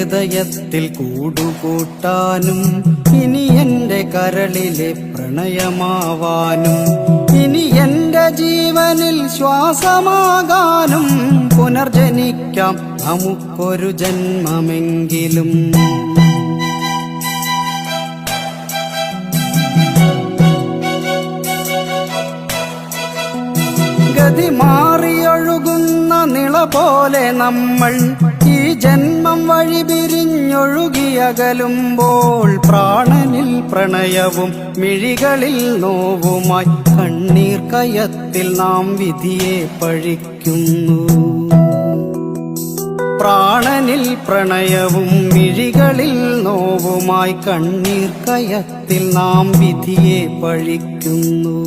ഹൃദയത്തിൽ കൂടുകൂട്ടാനും ഇനി എന്റെ കരളിലെ പ്രണയമാവാനും ഇനി എന്റെ ജീവനിൽ ശ്വാസമാകാനും പുനർജനിക്കാം നമുക്കൊരു ജന്മമെങ്കിലും. ഗതി മാറിയൊഴുകുന്ന നിള പോലെ നമ്മൾ ഈ ജന്മം വഴി പിരിഞ്ഞൊഴുകിയകലുമ്പോൾ പ്രാണനിൽ പ്രണയവും മിഴികളിൽ നോവുമായി കണ്ണീർ കയത്തിൽ നാം വിധിയെ പഴിക്കുന്നു. പ്രാണനിൽ പ്രണയവും മിഴികളിൽ നോവുമായി കണ്ണീർ കയത്തിൽ നാം വിധിയെ പഴിക്കുന്നു.